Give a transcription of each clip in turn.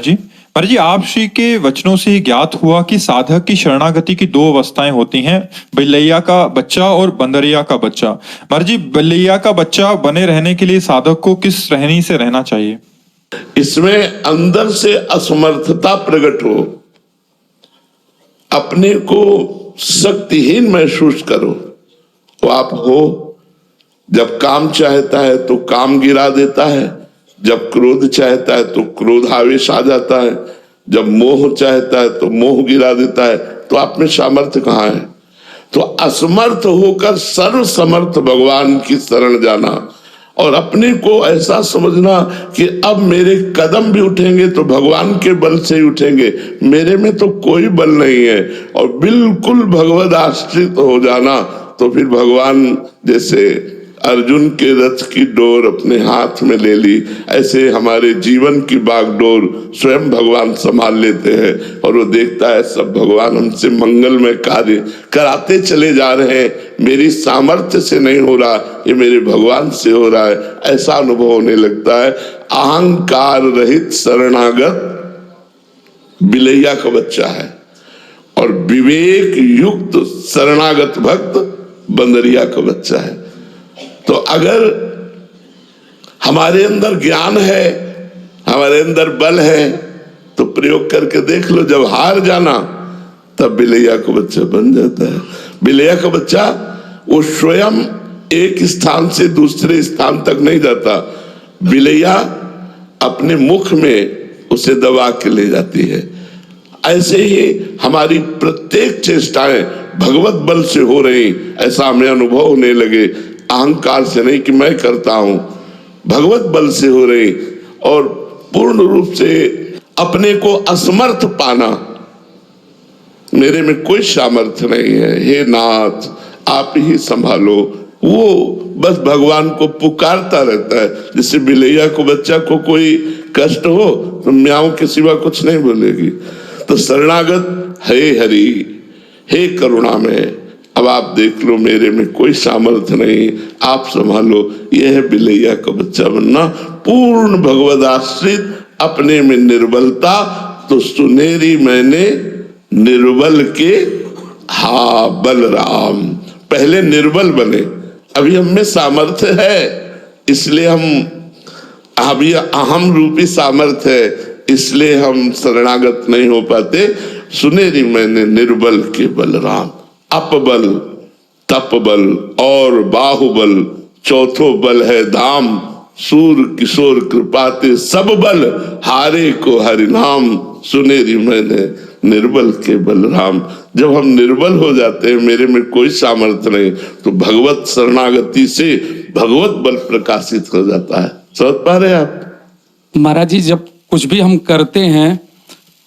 जी महाराज जी, आप श्री के वचनों से ज्ञात हुआ कि साधक की शरणागति की दो अवस्थाएं होती हैं, बिल्लैया का बच्चा और बंदरिया का बच्चा। महाराज जी, बिल्लैया का बच्चा बने रहने के लिए साधक को किस रहनी से रहना चाहिए? इसमें अंदर से असमर्थता प्रकट हो, अपने को शक्तिहीन महसूस करो, तो आप हो। जब काम चाहता है तो काम गिरा देता है, जब क्रोध चाहता है तो क्रोध आवेश आ जाता है, जब मोह चाहता है तो मोह गिरा देता है। तो आप में सामर्थ्य कहाँ है? तो असमर्थ होकर सर्व समर्थ भगवान की शरण जाना और अपने को ऐसा समझना कि अब मेरे कदम भी उठेंगे तो भगवान के बल से ही उठेंगे, मेरे में तो कोई बल नहीं है, और बिल्कुल भगवद आश्रित हो जाना। तो फिर भगवान जैसे अर्जुन के रथ की डोर अपने हाथ में ले ली, ऐसे हमारे जीवन की बागडोर स्वयं भगवान संभाल लेते हैं। और वो देखता है सब भगवान हमसे मंगलमय कार्य कराते चले जा रहे हैं, मेरी सामर्थ्य से नहीं हो रहा, ये मेरे भगवान से हो रहा है, ऐसा अनुभव होने लगता है। अहंकार रहित शरणागत बिलैया का बच्चा है और विवेक युक्त शरणागत भक्त बंदरिया का बच्चा है। तो अगर हमारे अंदर ज्ञान है, हमारे अंदर बल है, तो प्रयोग करके देख लो। जब हार जाना तब बिलैया का बच्चा बन जाता है। बिलैया का बच्चा वो स्वयं एक स्थान से दूसरे स्थान तक नहीं जाता, बिलैया अपने मुख में उसे दबा के ले जाती है। ऐसे ही हमारी प्रत्येक चेष्टाएं भगवत बल से हो रही, ऐसा हमें अनुभव होने लगे। अहंकार से नहीं कि मैं करता हूं, भगवत बल से हो रही, और पूर्ण रूप से अपने को असमर्थ पाना, मेरे में कोई सामर्थ्य नहीं है, हे नाथ आप ही संभालो। वो बस भगवान को पुकारता रहता है। जैसे बिलैया को बच्चा को कोई कष्ट हो तो म्याऊं के सिवा कुछ नहीं बोलेगी। तो शरणागत हे हरि, हे करुणा में, अब आप देख लो मेरे में कोई सामर्थ्य नहीं, आप संभालो। यह है बिलैया का बच्चा बनना, पूर्ण भगवद आश्रित, अपने में निर्बलता। तो सुनेरी मैंने निर्बल के हा बलराम, पहले निर्बल बने, अभी हम में सामर्थ्य है, इसलिए हम अभी अहम रूपी सामर्थ्य है, इसलिए हम शरणागत नहीं हो पाते। सुनेरी मैंने निर्बल के बलराम, अपबल, तपबल और बाहुबल, चौथो बल है धाम, सूर किशोर कृपाते सब बल, हारे को हरिनाम, सुनेरी मैंने निर्बल के बलराम। जब हम निर्बल हो जाते हैं, मेरे में कोई सामर्थ्य नहीं, तो भगवत शरणागति से भगवत बल प्रकाशित हो जाता है। समझ पा रहे आप? महाराज जी, जब कुछ भी हम करते हैं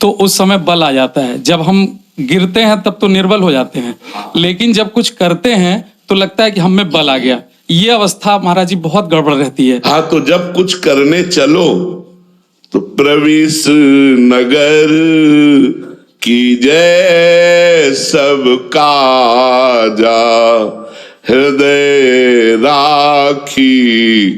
तो उस समय बल आ जाता है, जब हम गिरते हैं तब तो निर्बल हो जाते हैं, लेकिन जब कुछ करते हैं तो लगता है कि हम में बल आ गया। ये अवस्था महाराज जी बहुत गड़बड़ रहती है। हाँ, तो जब कुछ करने चलो तो प्रवेश नगर की जय सब काजा, हृदय राखी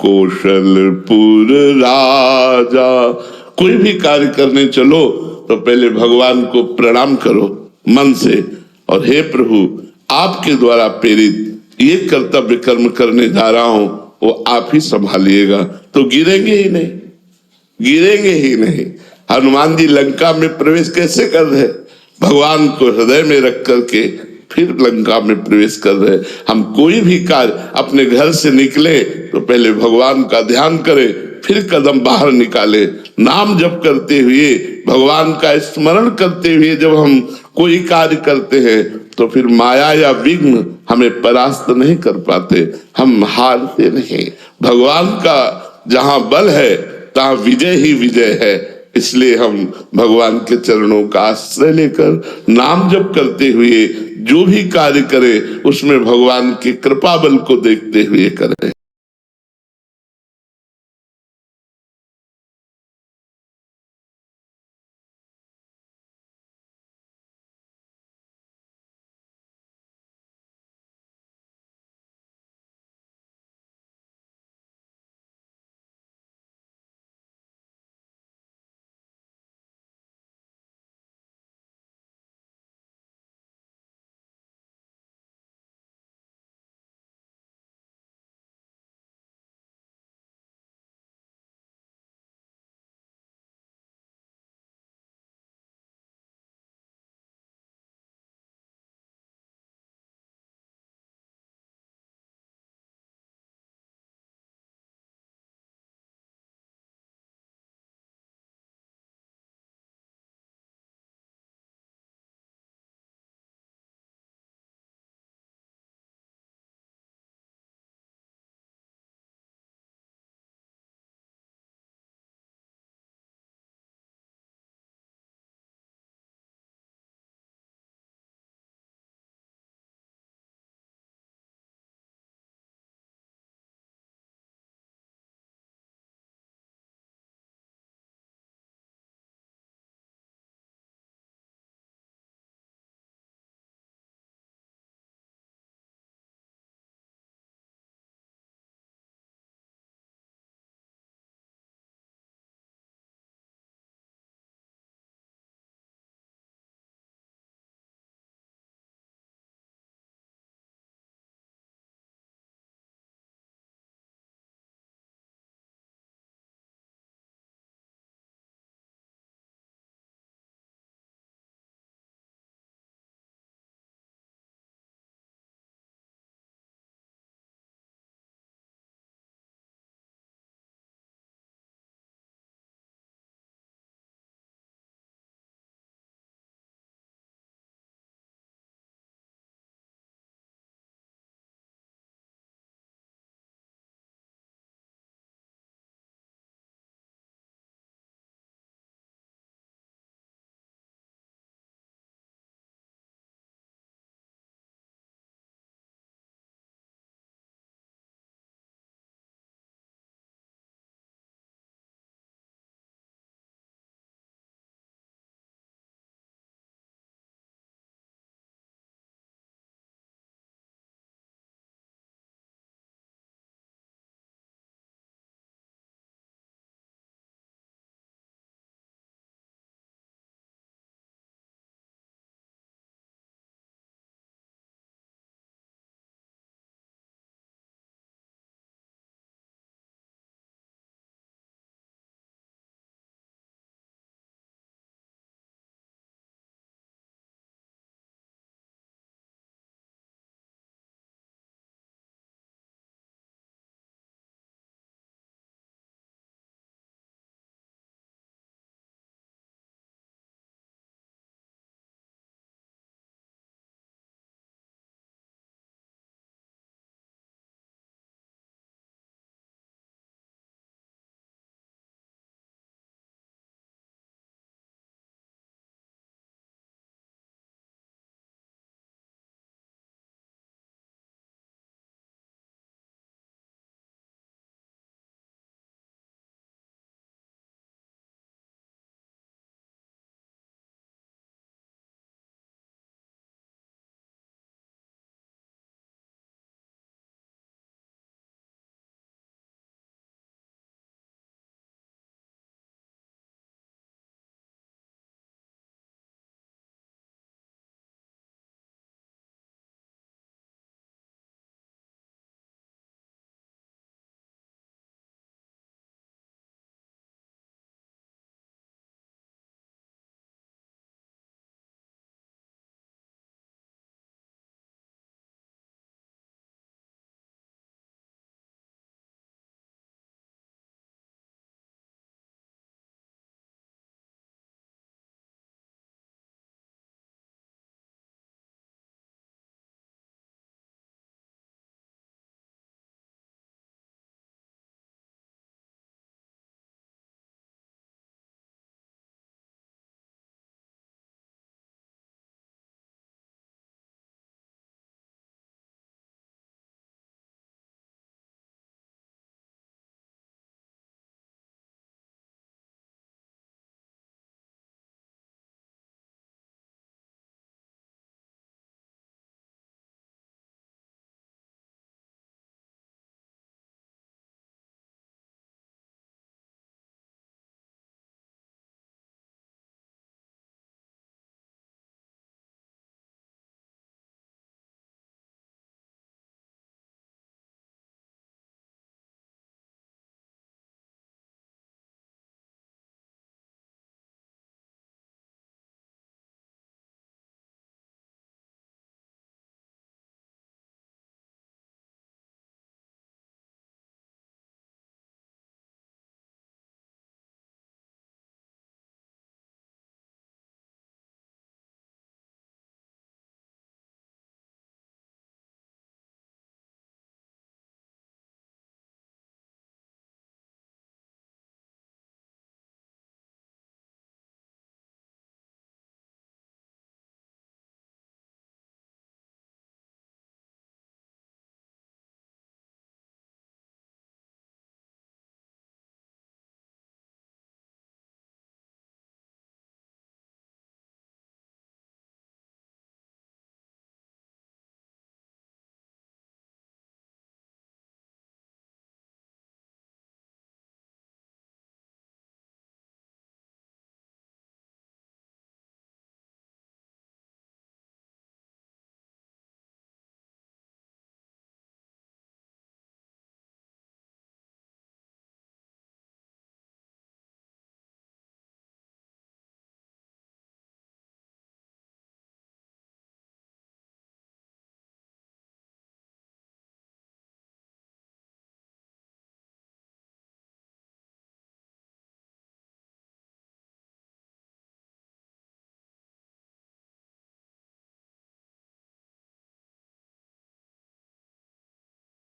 कौशलपुर राजा। कोई भी कार्य करने चलो तो पहले भगवान को प्रणाम करो मन से, और हे प्रभु आपके द्वारा प्रेरित ये कर्तव्य कर्म करने जा रहा हूं, वो आप ही संभालिएगा। तो गिरेंगे ही नहीं, गिरेंगे ही नहीं। हनुमान जी लंका में प्रवेश कैसे कर रहे? भगवान को हृदय में रख करके फिर लंका में प्रवेश कर रहे। हम कोई भी कार्य अपने घर से निकले तो पहले भगवान का ध्यान करें, फिर कदम बाहर निकाले। नाम जप करते हुए, भगवान का स्मरण करते हुए जब हम कोई कार्य करते हैं तो फिर माया या विघ्न हमें परास्त नहीं कर पाते, हम हारते नहीं। भगवान का जहां बल है तहां विजय ही विजय है। इसलिए हम भगवान के चरणों का आश्रय लेकर नाम जप करते हुए जो भी कार्य करें उसमें भगवान की कृपा बल को देखते हुए करें।